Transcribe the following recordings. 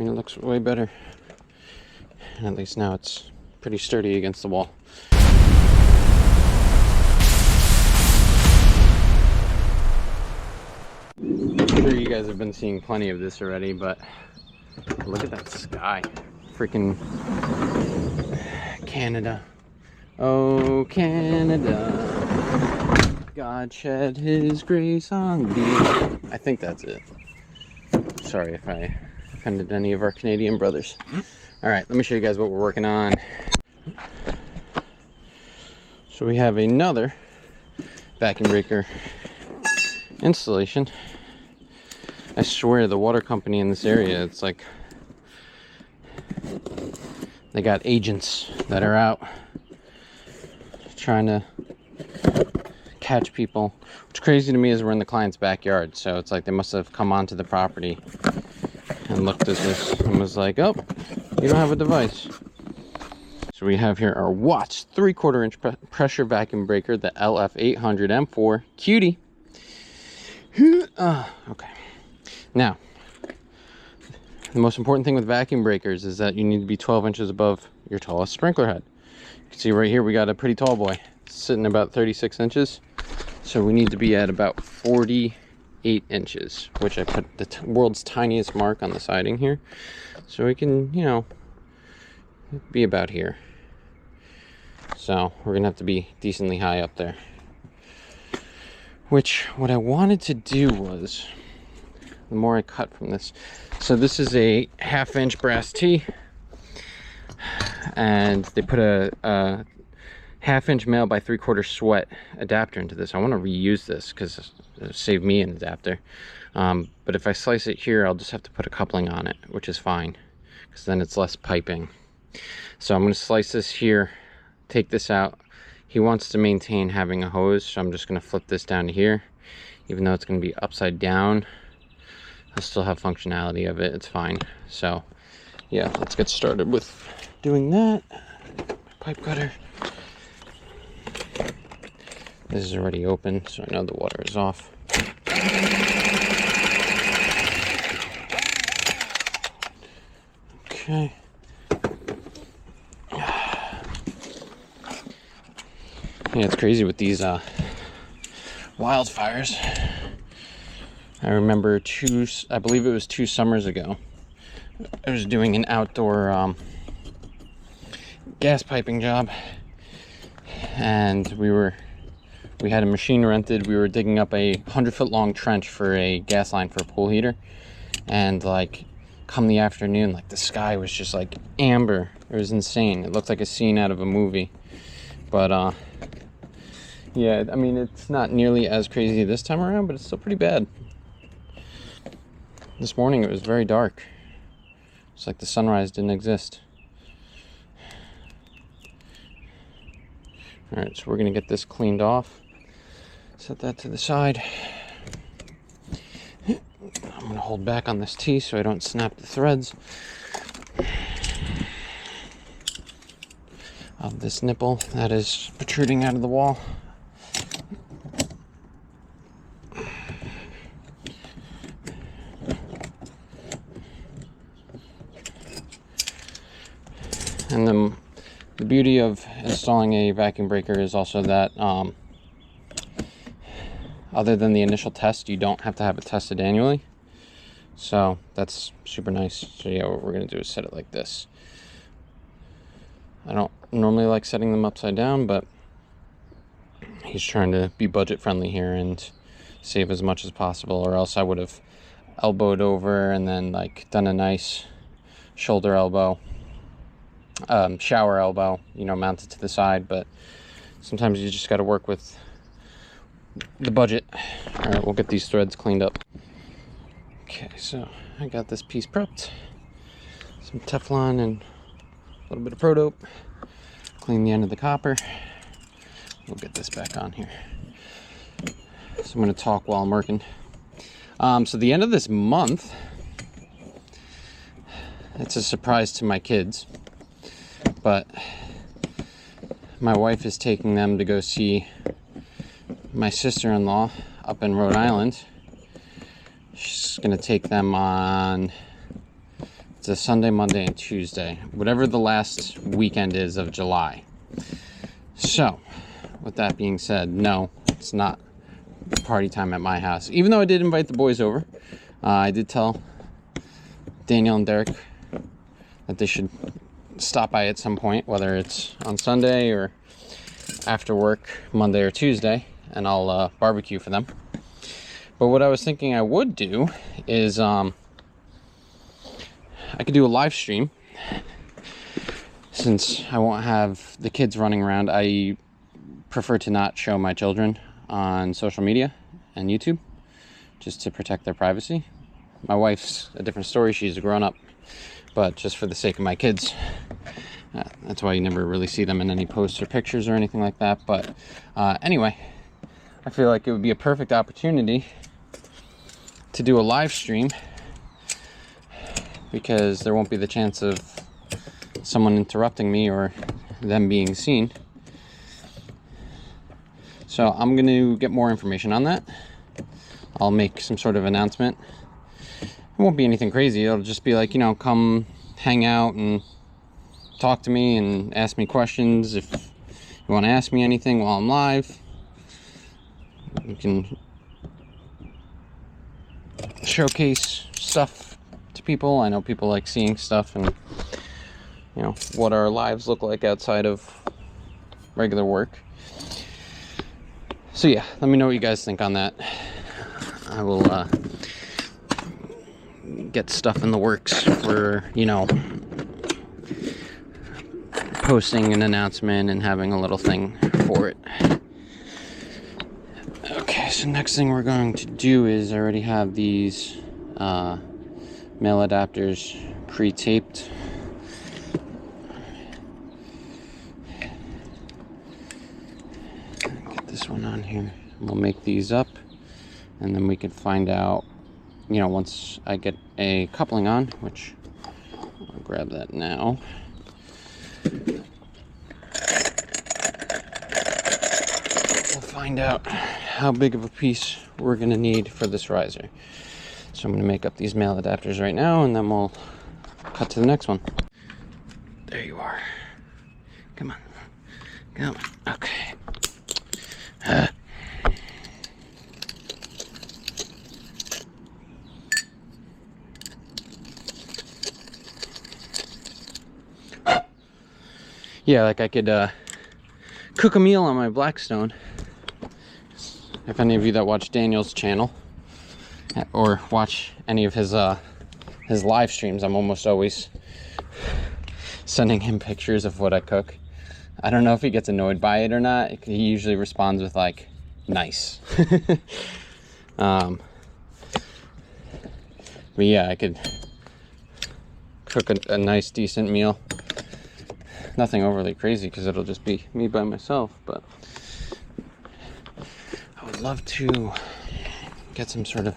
mean, it looks way better. And at least now it's pretty sturdy against the wall. I'm sure you guys have been seeing plenty of this already, but look at that sky. Freaking Canada. Oh, Canada. God shed his grace on thee. I think that's it. Sorry if I offended any of our Canadian brothers. All right, let me show you guys what we're working on. So we have another vacuum breaker installation. I swear the water company in this area, it's like they got agents that are out trying to catch people. What's crazy to me is we're in the client's backyard, so it's like they must have come onto the property and looked at this and was like, oh, you don't have a device. So we have here our Watts 3/4 inch pressure vacuum breaker, the LF800 M4 Cutie. Okay. Now, the most important thing with vacuum breakers is that you need to be 12 inches above your tallest sprinkler head. You can see right here we got a pretty tall boy sitting about 36 inches. So we need to be at about 48 inches, which I put the world's tiniest mark on the siding here. So we can, you know, be about here. So we're gonna have to be decently high up there. Which, what I wanted to do was, the more I cut from this, so this is a 1/2 inch brass tee, and they put a 1/2 inch male by 3/4 sweat adapter into this. I want to reuse this because it'll save me an adapter. But if I slice it here, I'll just have to put a coupling on it, which is fine because then it's less piping. So I'm going to slice this here, take this out. He wants to maintain having a hose, so I'm just going to flip this down to here. Even though it's going to be upside down, I'll still have functionality of it. It's fine. So yeah, let's get started with doing that. Pipe cutter. This is already open, so I know the water is off. Okay. Yeah, it's crazy with these wildfires. I remember I believe it was 2 summers ago, I was doing an outdoor gas piping job, and we had a machine rented. We were digging up a 100-foot long trench for a gas line for a pool heater, and like come the afternoon, like the sky was just like amber. It was insane. It looked like a scene out of a movie. But yeah, I mean, it's not nearly as crazy this time around, but it's still pretty bad. This morning it was very dark. It's like the sunrise didn't exist. All right, so we're gonna get this cleaned off. Set that to the side. I'm gonna hold back on this tee so I don't snap the threads of this nipple that is protruding out of the wall. And then the beauty of installing a vacuum breaker is also that other than the initial test, you don't have to have it tested annually. So that's super nice. So yeah, what we're gonna do is set it like this. I don't normally like setting them upside down, but he's trying to be budget friendly here and save as much as possible, or else I would have elbowed over and then like done a nice shoulder elbow, shower elbow, you know, mounted to the side. But sometimes you just got to work with the budget. All right, we'll get these threads cleaned up. Okay, so I got this piece prepped, some Teflon and a little bit of Pro Dope. Clean the end of the copper. We'll get this back on here. So I'm going to talk while I'm working. So the end of this month, it's a surprise to my kids, but my wife is taking them to go see my sister-in-law up in Rhode Island. She's going to take them on It's a Sunday, Monday, and Tuesday, whatever the last weekend is of July. So, with that being said, no, it's not party time at my house. Even though I did invite the boys over, I did tell Daniel and Derek that they should stop by at some point, whether it's on Sunday or after work, Monday or Tuesday, and I'll barbecue for them. But what I was thinking I would do is I could do a live stream. Since I won't have the kids running around, I prefer to not show my children on social media and YouTube, just to protect their privacy. My wife's a different story. She's a grown-up, but just for the sake of my kids, that's why you never really see them in any posts or pictures or anything like that. But anyway, I feel like it would be a perfect opportunity to do a live stream, because there won't be the chance of someone interrupting me or them being seen. So I'm going to get more information on that. I'll make some sort of announcement. It won't be anything crazy. It'll just be like, come hang out and talk to me and ask me questions. If you want to ask me anything while I'm live, you can showcase stuff to people. I know people like seeing stuff and what our lives look like outside of regular work. So yeah, let me know what you guys think on that. I will get stuff in the works for posting an announcement and having a little thing for it. Okay, so next thing we're going to do is I already have these male adapters pre-taped. Get this one on here. We'll make these up, and then we can find out, once I get a coupling on, which I'll grab that now. We'll find out how big of a piece we're going to need for this riser. So I'm going to make up these male adapters right now, and then we'll cut to the next one. There you are. Come on. Come on. Okay. Yeah, like I could cook a meal on my Blackstone. If any of you that watch Daniel's channel or watch any of his live streams, I'm almost always sending him pictures of what I cook. I don't know if he gets annoyed by it or not. He usually responds with like, nice. But yeah, I could cook a nice decent meal. Nothing overly crazy, because it'll just be me by myself, but I would love to get some sort of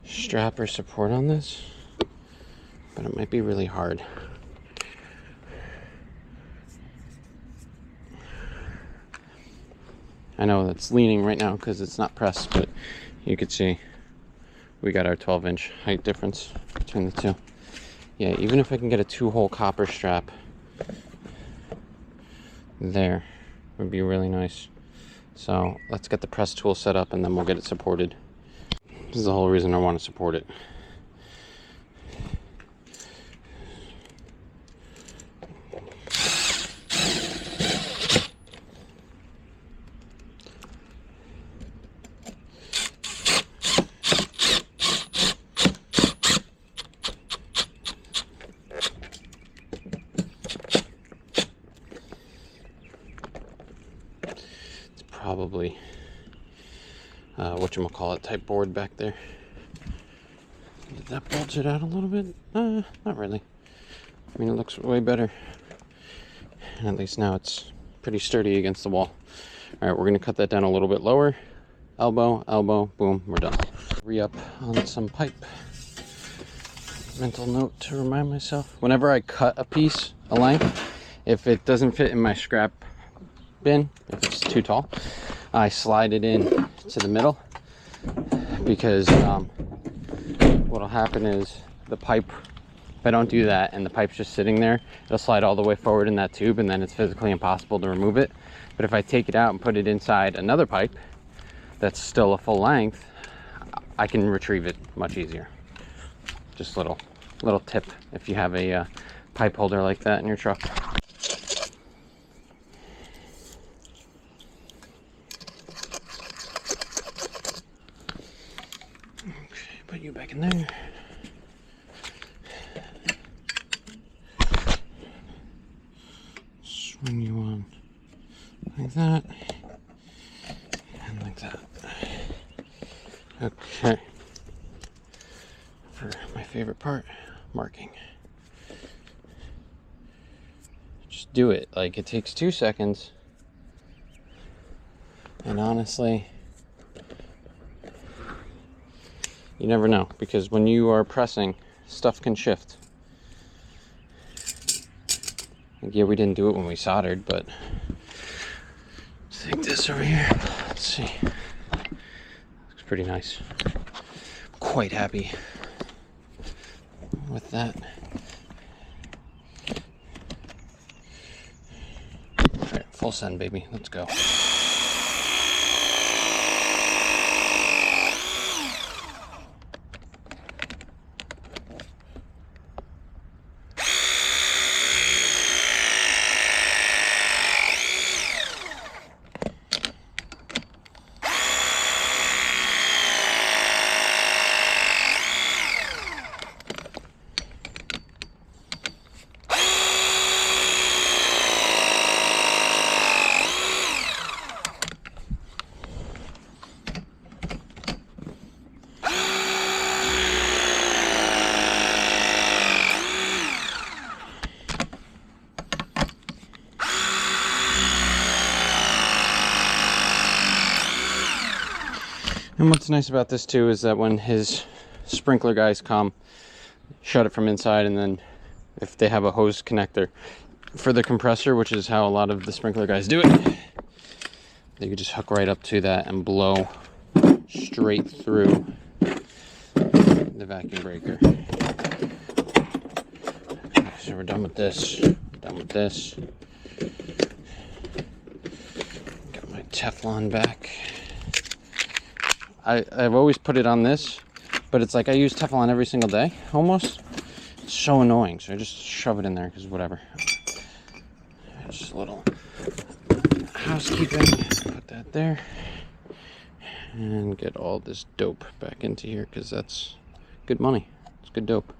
strap or support on this, but it might be really hard. I know that's leaning right now because it's not pressed, but you could see we got our 12-inch height difference between the two. Yeah, even if I can get a 2-hole copper strap there, would be really nice. So let's get the press tool set up, and then we'll get it supported. This is the whole reason I want to support it. Probably whatchamacallit type board back there. Did that bulge it out a little bit? Not really. I mean, it looks way better. And at least now it's pretty sturdy against the wall. All right, we're gonna cut that down a little bit lower. Elbow, elbow, boom, we're done. Re-up on some pipe. Mental note to remind myself. Whenever I cut a piece, a length, if it doesn't fit in my scrap bin, if it's too tall, I slide it in to the middle, because what'll happen is the pipe If I don't do that and the pipe's just sitting there, it'll slide all the way forward in that tube, and then it's physically impossible to remove it. But if I take it out and put it inside another pipe that's still a full length, I can retrieve it much easier. Just little tip if you have a pipe holder like that in your truck. Okay, put you back in there. Swing you on like that and like that. Okay. For my favorite part, marking. Just do it. Like, it takes 2 seconds. And honestly, you never know, because when you are pressing, stuff can shift. Like, yeah, we didn't do it when we soldered, but let's take this over here. Let's see. Looks pretty nice. Quite happy with that. All right, full send, baby. Let's go. And what's nice about this too is that when his sprinkler guys come, shut it from inside, and then if they have a hose connector for the compressor, which is how a lot of the sprinkler guys do it, they could just hook right up to that and blow straight through the vacuum breaker. Okay, so we're done with this. Done with this. Got my Teflon back. I've always put it on this, but it's like I use Teflon every single day, almost. It's so annoying, so I just shove it in there, because whatever. Just a little housekeeping. Put that there. And get all this dope back into here, because that's good money. It's good dope.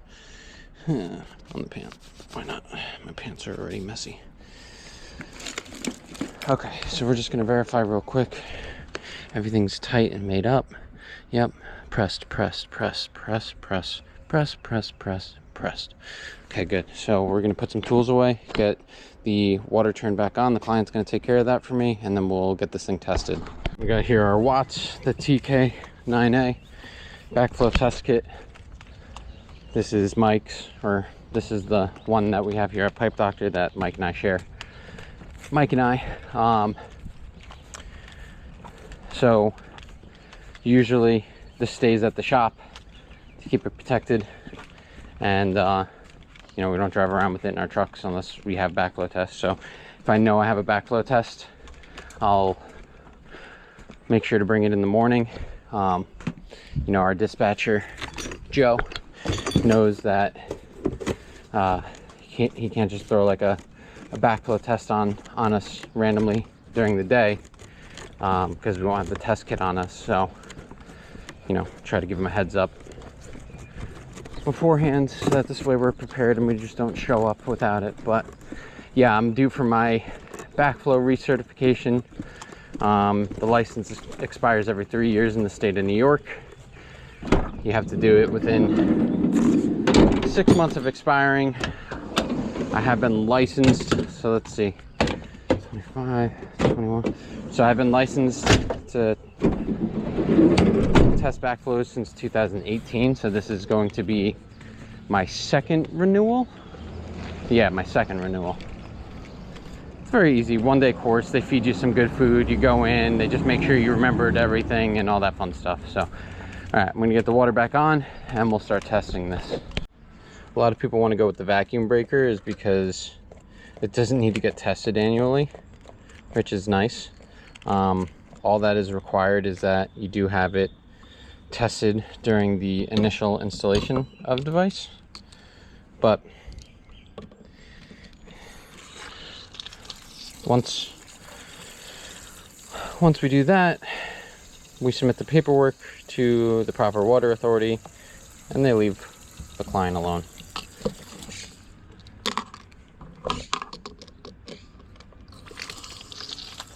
On the pants. Why not? My pants are already messy. Okay, so we're just going to verify real quick. Everything's tight and made up. Yep. Pressed, pressed, pressed, pressed, pressed, pressed, pressed, pressed, pressed. Okay, good. So we're going to put some tools away, get the water turned back on. The client's going to take care of that for me, and then we'll get this thing tested. We got here our watts, the TK9A Backflow test kit. This is Mike's, or this is the one that we have here at Pipe Doctor that Mike and I share. Mike and I. So usually this stays at the shop to keep it protected, and you know, we don't drive around with it in our trucks unless we have backflow tests. So if I know I have a backflow test, I'll make sure to bring it in the morning. You know, our dispatcher Joe knows that he can't just throw like a backflow test on us randomly during the day, because we won't have the test kit on us. So, you know, try to give him a heads up beforehand, so that this way we're prepared and we just don't show up without it. But yeah, I'm due for my backflow recertification. The license expires every 3 years in the state of New York. You have to do it within 6 months of expiring. I have been licensed, so let's see, 25, 21. So I've been licensed to test backflows since 2018. So this is going to be my second renewal. Yeah, my second renewal. It's very easy, 1-day course. They feed you some good food. You go in, they just make sure you remembered everything and all that fun stuff. So, all right, I'm gonna get the water back on and we'll start testing this. a lot of people want to go with the vacuum breaker is because it doesn't need to get tested annually, which is nice. All that is required is that you do have it tested during the initial installation of the device. But once we do that, we submit the paperwork to the proper water authority, and they leave the client alone.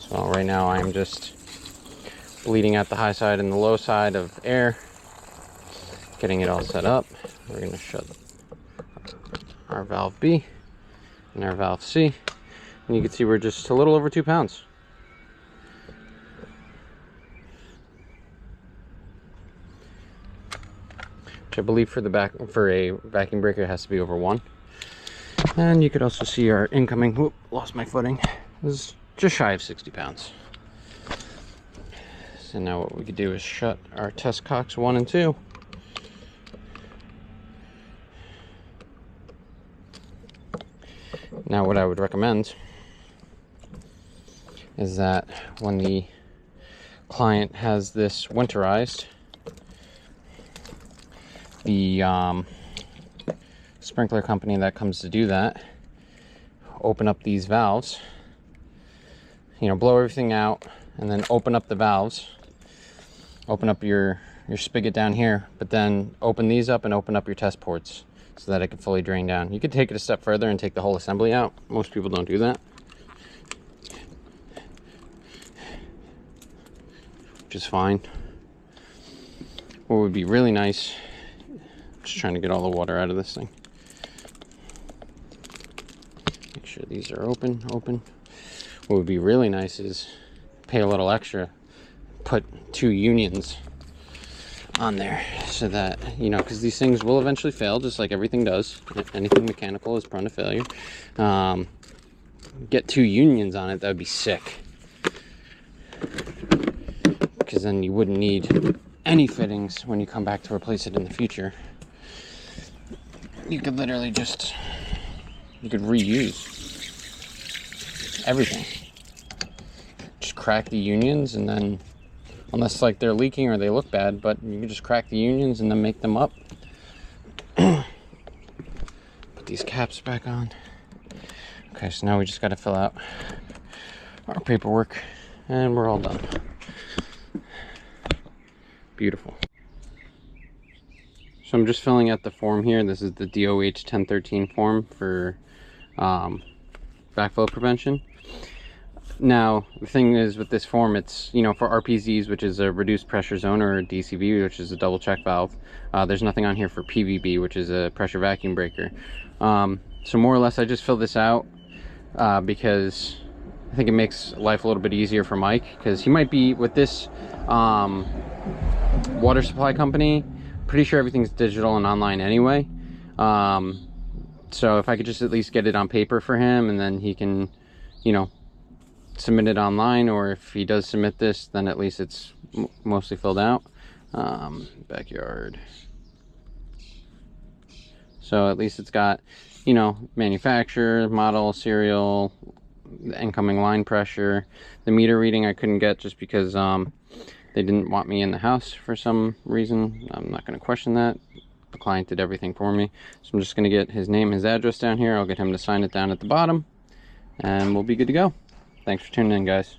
So right now I'm just bleeding out the high side and the low side of air, getting it all set up. We're going to shut our valve B and our valve C, and you can see we're just a little over 2 pounds. Which I believe for a vacuum breaker it has to be over 1. And you could also see our incoming, whoop, lost my footing, is just shy of 60 pounds. So now what we could do is shut our test cocks 1 and 2. Now what I would recommend is that when the client has this winterized, the sprinkler company that comes to do that, open up these valves, you know, blow everything out, and then open up the valves, open up your spigot down here, but then open these up and open up your test ports so that it can fully drain down. You could take it a step further and take the whole assembly out. Most people don't do that, which is fine. What would be really nice, just trying to get all the water out of this thing. Make sure these are open. What would be really nice is pay a little extra, put 2 unions on there so that, you know, because these things will eventually fail, just like everything does. Anything mechanical is prone to failure. Get 2 unions on it, that would be sick. Because then you wouldn't need any fittings when you come back to replace it in the future. You could literally just, you could reuse everything. Just crack the unions, and then, unless like they're leaking or they look bad, but you can just crack the unions and then make them up. Put these caps back on. Okay, so now we just got to fill out our paperwork and we're all done. Beautiful. So I'm just filling out the form here. This is the DOH 1013 form for backflow prevention. Now, the thing is with this form, it's, you know, for RPZs, which is a reduced pressure zone, or a DCV, which is a double check valve. There's nothing on here for PVB, which is a pressure vacuum breaker. So more or less, I just fill this out because I think it makes life a little bit easier for Mike, because he might be with this water supply company, pretty sure everything's digital and online anyway. So if I could just at least get it on paper for him, and then he can, you know, submit it online, or if he does submit this, then at least it's mostly filled out. Backyard. So at least it's got, you know, manufacturer, model, serial, the incoming line pressure. The meter reading I couldn't get just because they didn't want me in the house for some reason. I'm not going to question that. The client did everything for me. So I'm just going to get his name, his address down here. I'll get him to sign it down at the bottom, and we'll be good to go. Thanks for tuning in, guys.